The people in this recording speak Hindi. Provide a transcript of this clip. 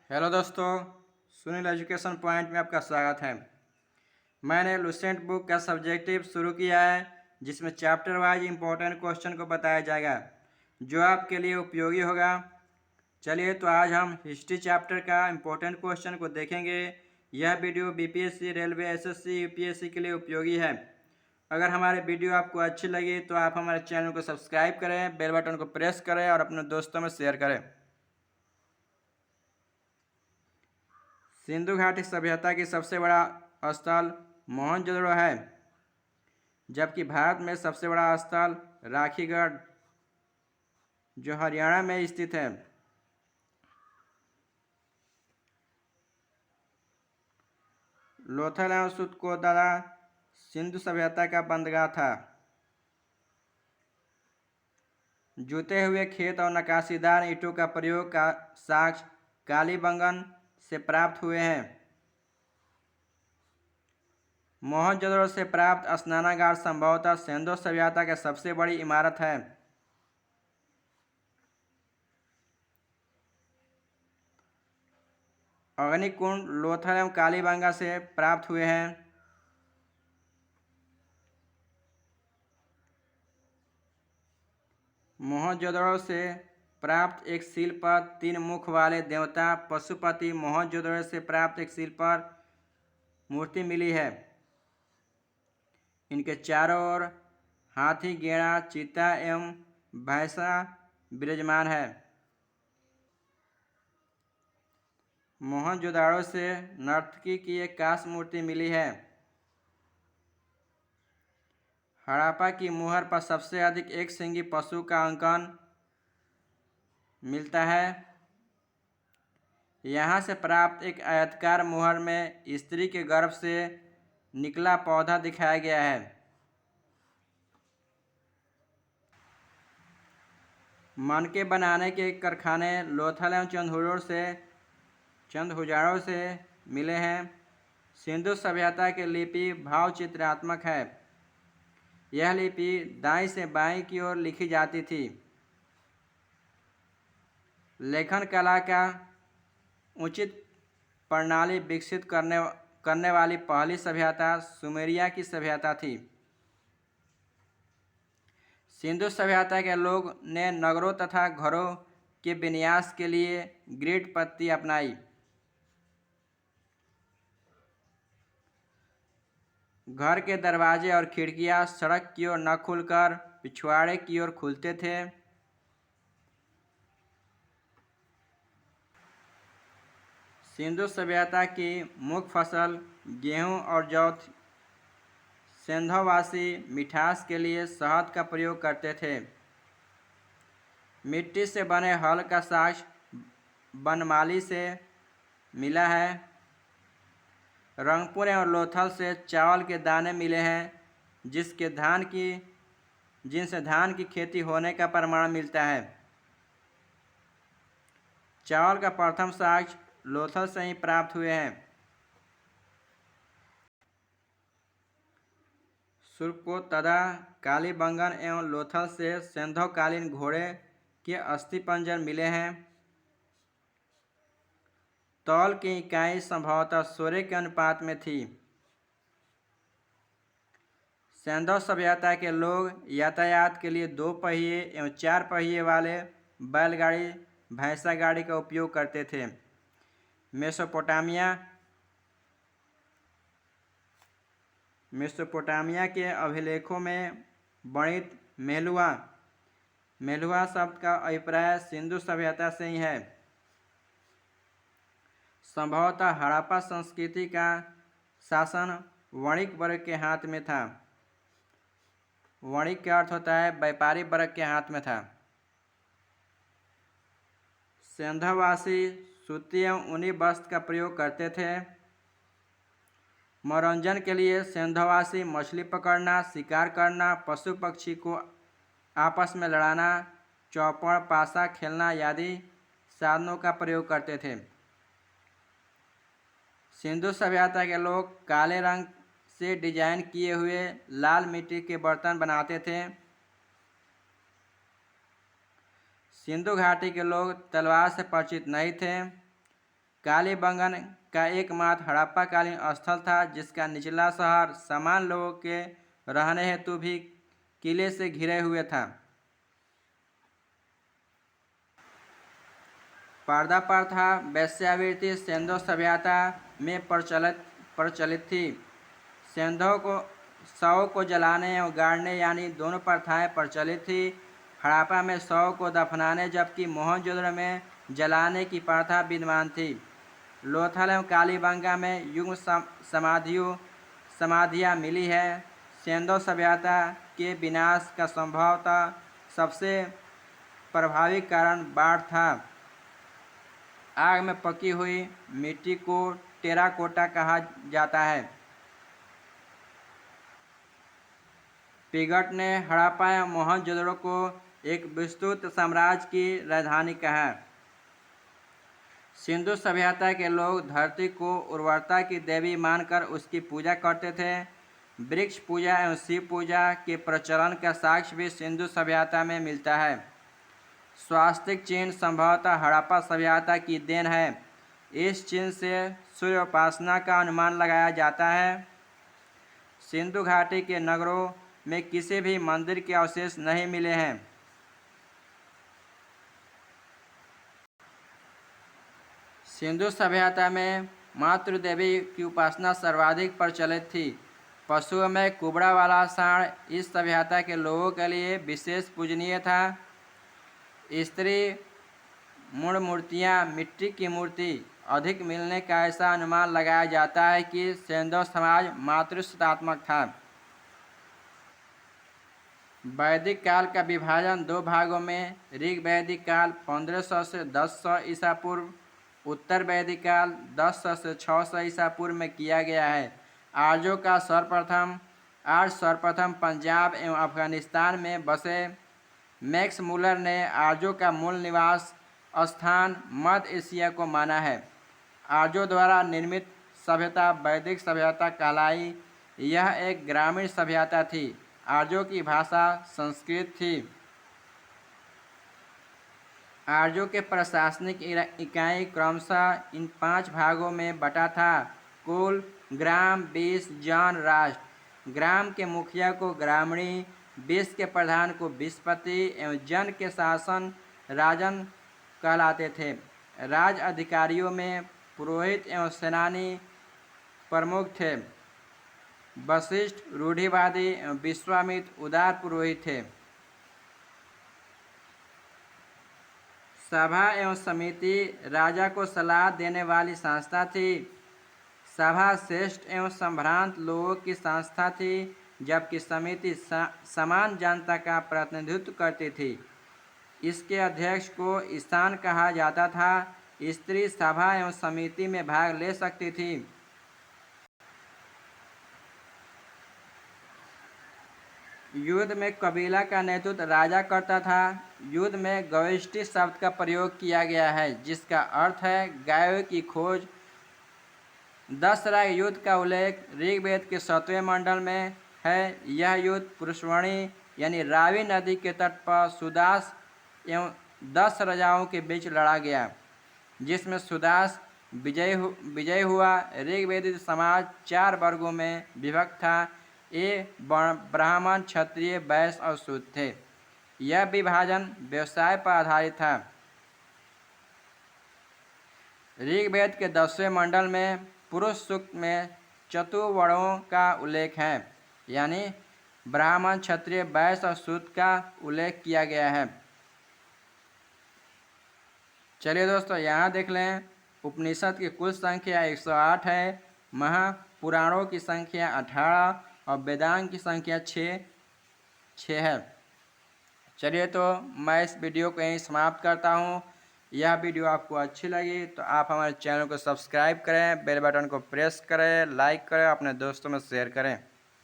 हेलो दोस्तों, सुनील एजुकेशन पॉइंट में आपका स्वागत है। मैंने लुसेंट बुक का सब्जेक्टिव शुरू किया है जिसमें चैप्टर वाइज इम्पोर्टेंट क्वेश्चन को बताया जाएगा जो आपके लिए उपयोगी होगा। चलिए तो आज हम हिस्ट्री चैप्टर का इम्पोर्टेंट क्वेश्चन को देखेंगे। यह video BPSC, railway, SSC, UPSC के लिए उपयोगी है। अगर हमारे वीडियो आपको अच्छी लगी तो आप हमारे चैनल को सब्सक्राइब करें, बेल बटन को प्रेस करें और अपने दोस्तों में शेयर करें। सिंधु घाटी सभ्यता की सबसे बड़ा स्थल मोहनजोदड़ो है, जबकि भारत में सबसे बड़ा स्थल राखीगढ़ जो हरियाणा में स्थित है। लोथल एवं सुतकोदारा सिंधु सभ्यता का बंदरगाह था। जुते हुए खेत और नक्काशीदार ईंटों का प्रयोग का साक्ष्य कालीबंगन से प्राप्त हुए हैं। मोहनजोदड़ो से प्राप्त स्नानागार संभवतः सिंधु सभ्यता की सबसे बड़ी इमारत है। अग्निकुंड लोथल एवं कालीबंगा से प्राप्त हुए हैं। मोहनजोदड़ो से प्राप्त एक शिल्प पर 3 मुख वाले देवता पशुपति मोहनजोदड़ो से प्राप्त एक शिल्प पर मूर्ति मिली है। इनके चारों ओर हाथी, गेड़ा, चीता एवं भैंसा विराजमान है। मोहनजोदड़ो से नर्तकी की एक कांस्य मूर्ति मिली है। हड़प्पा की मुहर पर सबसे अधिक एक सिंगी पशु का अंकन मिलता है। यहाँ से प्राप्त एक आयताकार मुहर में स्त्री के गर्भ से निकला पौधा दिखाया गया है। मनके बनाने के कारखाने लोथल एवं चंदहुजाड़ो से मिले हैं। सिंधु सभ्यता की लिपि भावचित्रात्मक है। यह लिपि दाईं से बाईं की ओर लिखी जाती थी। लेखन कला का उचित प्रणाली विकसित करने वाली पहली सभ्यता सुमेरिया की सभ्यता थी। सिंधु सभ्यता के लोग ने नगरों तथा घरों के विन्यास के लिए ग्रिड पत्ती अपनाई। घर के दरवाजे और खिड़कियां सड़क की ओर न खुलकर पिछवाड़े की ओर खुलते थे। सिंधु सभ्यता की मुख्य फसल गेहूं और जौ थी। सिंधुवासी मिठास के लिए शहद का प्रयोग करते थे। मिट्टी से बने हल का साक्ष्य बनमाली से मिला है। रंगपुर और लोथल से चावल के दाने मिले हैं जिनसे धान की खेती होने का प्रमाण मिलता है। चावल का प्रथम साक्ष्य लोथल से ही प्राप्त हुए हैं। सुरकोतदा, कालीबंगन एवं लोथल से सिंधुकालीन घोड़े के अस्थिपंजर मिले हैं। तौल की इकाई संभवतः 16 के अनुपात में थी। सिंधु सभ्यता के लोग यातायात के लिए 2 पहिए एवं 4 पहिए वाले बैलगाड़ी, भैंसा गाड़ी का उपयोग करते थे। मेसोपोटामिया के अभिलेखों में वर्णित मेलुआ शब्द का अभिप्राय सिंधु सभ्यता से ही है। संभवतः हड़प्पा संस्कृति का शासन वणिक वर्ग के हाथ में था। वणिक का अर्थ होता है व्यापारी वर्ग के हाथ में था। सिंधुवासी सूती एवं ऊनी वस्त्र का प्रयोग करते थे। मनोरंजन के लिए सिंधुवासी मछली पकड़ना, शिकार करना, पशु पक्षी को आपस में लड़ाना, चौपड़, पासा खेलना आदि साधनों का प्रयोग करते थे। सिंधु सभ्यता के लोग काले रंग से डिजाइन किए हुए लाल मिट्टी के बर्तन बनाते थे। सिंधु घाटी के लोग तलवार से परिचित नहीं थे। कालीबंगन का एकमात्र हड़प्पा कालीन स्थल था जिसका निचला शहर समान लोगों के रहने हेतु भी किले से घिरे हुए था। पर्दा प्रथा वेश्यावृत्ति सिंधु सभ्यता में प्रचलित थी। सिंधु को शव को जलाने और गाड़ने यानी दोनों प्रथाएं प्रचलित थी। हड़प्पा में शव को दफनाने जबकि मोहनजोदड़ो में जलाने की प्रथा विद्यमान थी। लोथल एवं कालीबंगा में युग्म समाधियाँ मिली है। सिंधु सभ्यता के विनाश का संभवतः सबसे प्रभावी कारण बाढ़ था। आग में पकी हुई मिट्टी को टेराकोटा कहा जाता है। पिगट ने हड़प्पा या मोहनजोदड़ो को एक विस्तृत साम्राज्य की राजधानी कहा। सिंधु सभ्यता के लोग धरती को उर्वरता की देवी मानकर उसकी पूजा करते थे। वृक्ष पूजा एवं शिव पूजा के प्रचलन का साक्ष्य भी सिंधु सभ्यता में मिलता है। स्वास्तिक चिन्ह संभवतः हड़प्पा सभ्यता की देन है। इस चिन्ह से सूर्य उपासना का अनुमान लगाया जाता है। सिंधु घाटी के नगरों में किसी भी मंदिर के अवशेष नहीं मिले हैं। सिंधु सभ्यता में मातृ देवी की उपासना सर्वाधिक प्रचलित थी। पशुओं में कुबड़ा वाला सांड इस सभ्यता के लोगों के लिए विशेष पूजनीय था। स्त्री मूर्तियाँ मिट्टी की मूर्ति अधिक मिलने का ऐसा अनुमान लगाया जाता है कि सिंधु समाज मातृसत्तात्मक था। वैदिक काल का विभाजन दो भागों में ऋग वैदिक काल 1500 से 1000 ईसा पूर्व, उत्तर वैदिक काल 1000 से 600 ईसा पूर्व में किया गया है। आर्यों का सर्वप्रथम पंजाब एवं अफगानिस्तान में बसे मैक्स मुलर ने आर्यों का मूल निवास स्थान मध्य एशिया को माना है। आर्यों द्वारा निर्मित सभ्यता वैदिक सभ्यता कहलाई। यह एक ग्रामीण सभ्यता थी। आर्यों की भाषा संस्कृत थी। आर्यों के प्रशासनिक इकाई क्रमशः इन 5 भागों में बटा था: कुल, ग्राम, बीस, जन, राष्ट्र। ग्राम के मुखिया को ग्रामणी, बीस के प्रधान को बीसपति एवं जन के शासन राजन कहलाते थे। राज अधिकारियों में पुरोहित एवं सेनानी प्रमुख थे। वशिष्ठ रूढ़िवादी एवं विश्वामित्र उदार पुरोहित थे। सभा एवं समिति राजा को सलाह देने वाली संस्था थी। सभा श्रेष्ठ एवं संभ्रांत लोगों की संस्था थी जबकि समिति समान जनता का प्रतिनिधित्व करती थी। इसके अध्यक्ष को स्थान कहा जाता था। स्त्री सभा एवं समिति में भाग ले सकती थी। युद्ध में कबीला का नेतृत्व राजा करता था। युद्ध में गविष्टि शब्द का प्रयोग किया गया है जिसका अर्थ है गायों की खोज। दशरथ युद्ध का उल्लेख ऋग्वेद के 7वें मंडल में है। यह युद्ध पुरुषवाणी यानी रावी नदी के तट पर सुदास एवं 10 राजाओं के बीच लड़ा गया जिसमें सुदास विजय हुआ। ऋग्वेदिक समाज 4 वर्गों में विभक्त था। ये ब्राह्मण, क्षत्रिय, वैश्य और शूद्र थे। यह विभाजन व्यवसाय पर आधारित था। ऋग्वेद के 10वें मंडल में पुरुष सूक्त में चतुर्वर्णों का उल्लेख है यानी ब्राह्मण, क्षत्रिय, वैश्य और शूद्र का उल्लेख किया गया है। चलिए दोस्तों, यहाँ देख लें उपनिषद की कुल संख्या 108 है, महापुराणों की संख्या 18 और वेदांग की संख्या 6 है। चलिए तो मैं इस वीडियो को यहीं समाप्त करता हूँ। यह वीडियो आपको अच्छी लगी तो आप हमारे चैनल को सब्सक्राइब करें, बेल बटन को प्रेस करें, लाइक करें, अपने दोस्तों में शेयर करें।